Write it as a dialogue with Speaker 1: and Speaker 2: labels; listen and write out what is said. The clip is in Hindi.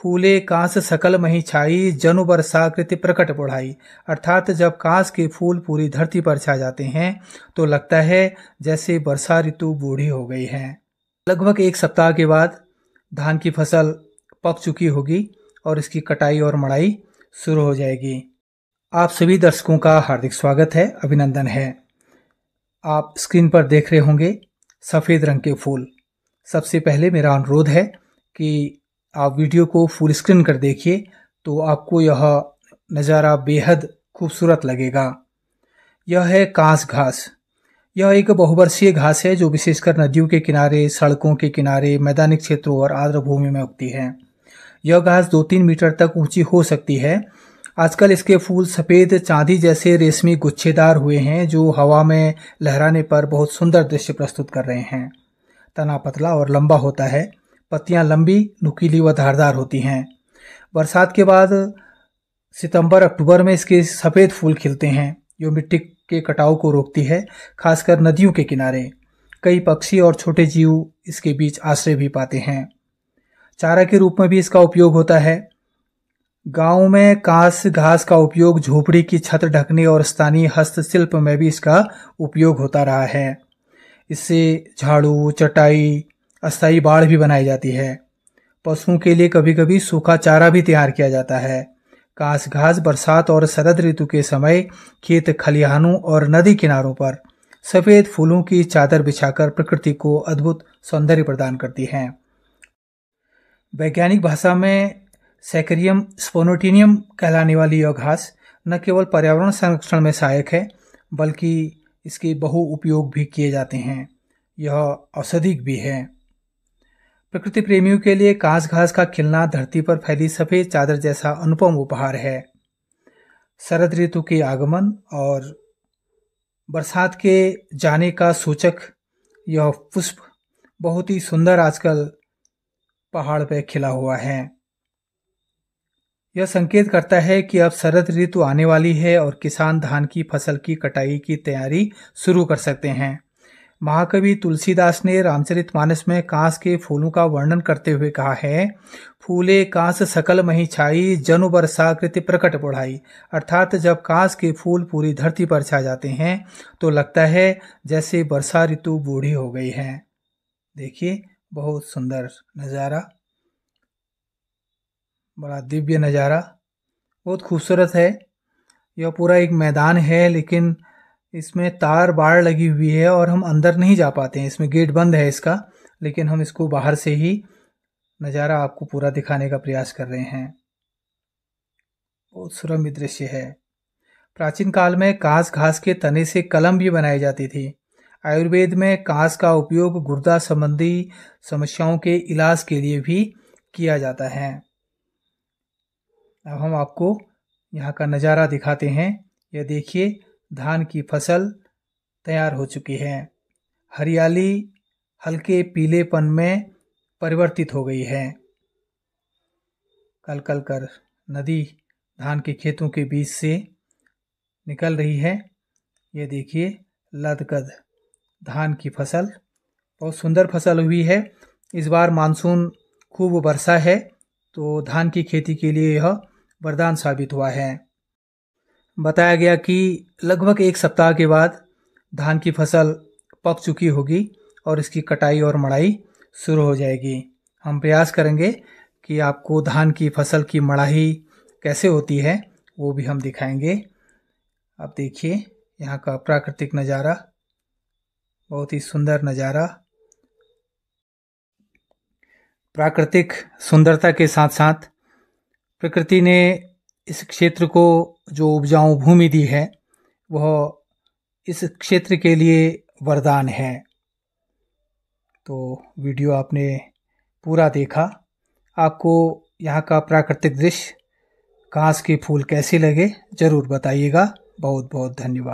Speaker 1: फूले कांस सकल मही छाई, जनु बरसाकृति प्रकट बढ़ाई। अर्थात जब कांस के फूल पूरी धरती पर छा जाते हैं तो लगता है जैसे वर्षा ऋतु बूढ़ी हो गई है। लगभग एक सप्ताह के बाद धान की फसल पक चुकी होगी और इसकी कटाई और मड़ाई शुरू हो जाएगी। आप सभी दर्शकों का हार्दिक स्वागत है, अभिनंदन है। आप स्क्रीन पर देख रहे होंगे सफ़ेद रंग के फूल। सबसे पहले मेरा अनुरोध है कि आप वीडियो को फुल स्क्रीन कर देखिए तो आपको यह नज़ारा बेहद खूबसूरत लगेगा। यह है कांस घास। यह एक बहुवर्षीय घास है जो विशेषकर नदियों के किनारे, सड़कों के किनारे, मैदानी क्षेत्रों और आर्द्र भूमि में उगती है। यह घास 2-3 मीटर तक ऊंची हो सकती है। आजकल इसके फूल सफ़ेद चांदी जैसे रेशमी गुच्छेदार हुए हैं जो हवा में लहराने पर बहुत सुंदर दृश्य प्रस्तुत कर रहे हैं। तना पतला और लंबा होता है। पत्तियां लंबी, नुकीली व धारदार होती हैं। बरसात के बाद सितंबर-अक्टूबर में इसके सफ़ेद फूल खिलते हैं जो मिट्टी के कटाव को रोकती है, खासकर नदियों के किनारे। कई पक्षी और छोटे जीव इसके बीच आश्रय भी पाते हैं। चारा के रूप में भी इसका उपयोग होता है। गांव में कांस घास का उपयोग झोपड़ी की छत ढकने और स्थानीय हस्तशिल्प में भी इसका उपयोग होता रहा है। इससे झाड़ू, चटाई, अस्थायी बाड़ भी बनाई जाती है। पशुओं के लिए कभी कभी सूखा चारा भी तैयार किया जाता है। कांस घास बरसात और शरद ऋतु के समय खेत खलिहानों और नदी किनारों पर सफ़ेद फूलों की चादर बिछाकर प्रकृति को अद्भुत सौंदर्य प्रदान करती हैं। वैज्ञानिक भाषा में सैकरियम स्पोनोटिनियम कहलाने वाली यह घास न केवल पर्यावरण संरक्षण में सहायक है बल्कि इसके बहु उपयोग भी किए जाते हैं। यह औषधिक भी है। प्रकृति प्रेमियों के लिए कांस घास का खिलना धरती पर फैली सफ़ेद चादर जैसा अनुपम उपहार है। शरद ऋतु के आगमन और बरसात के जाने का सूचक यह पुष्प बहुत ही सुंदर आजकल पहाड़ पर खिला हुआ है। यह संकेत करता है कि अब शरद ऋतु आने वाली है और किसान धान की फसल की कटाई की तैयारी शुरू कर सकते हैं। महाकवि तुलसीदास ने रामचरितमानस में कांस के फूलों का वर्णन करते हुए कहा है, फूले कांस सकल मही छाई, जनु बरसाकृति प्रकट बढ़ाई। अर्थात जब कांस के फूल पूरी धरती पर छा जाते हैं तो लगता है जैसे वर्षा ऋतु बूढ़ी हो गई है। देखिए, बहुत सुंदर नज़ारा, बड़ा दिव्य नज़ारा, बहुत खूबसूरत है। यह पूरा एक मैदान है लेकिन इसमें तार बाड़ लगी हुई है और हम अंदर नहीं जा पाते हैं। इसमें गेट बंद है इसका, लेकिन हम इसको बाहर से ही नज़ारा आपको पूरा दिखाने का प्रयास कर रहे हैं। बहुत सुरम्य दृश्य है। प्राचीन काल में कांस घास के तने से कलम भी बनाई जाती थी। आयुर्वेद में कांस का उपयोग गुर्दा संबंधी समस्याओं के इलाज के लिए भी किया जाता है। अब हम आपको यहाँ का नज़ारा दिखाते हैं। यह देखिए, धान की फसल तैयार हो चुकी है। हरियाली हल्के पीलेपन में परिवर्तित हो गई है। कल कल कर नदी धान के खेतों के बीच से निकल रही है। ये देखिए, लदकद धान की फसल, बहुत सुंदर फसल हुई है। इस बार मानसून खूब वर्षा है तो धान की खेती के लिए यह वरदान साबित हुआ है। बताया गया कि लगभग एक सप्ताह के बाद धान की फसल पक चुकी होगी और इसकी कटाई और मड़ाई शुरू हो जाएगी। हम प्रयास करेंगे कि आपको धान की फसल की मड़ाई कैसे होती है वो भी हम दिखाएंगे। आप देखिए, यहाँ का प्राकृतिक नज़ारा, बहुत ही सुंदर नज़ारा। प्राकृतिक सुंदरता के साथ साथ प्रकृति ने इस क्षेत्र को जो उपजाऊ भूमि दी है वह इस क्षेत्र के लिए वरदान है। तो वीडियो आपने पूरा देखा। आपको यहाँ का प्राकृतिक दृश्य, कांस के फूल कैसे लगे ज़रूर बताइएगा। बहुत बहुत धन्यवाद।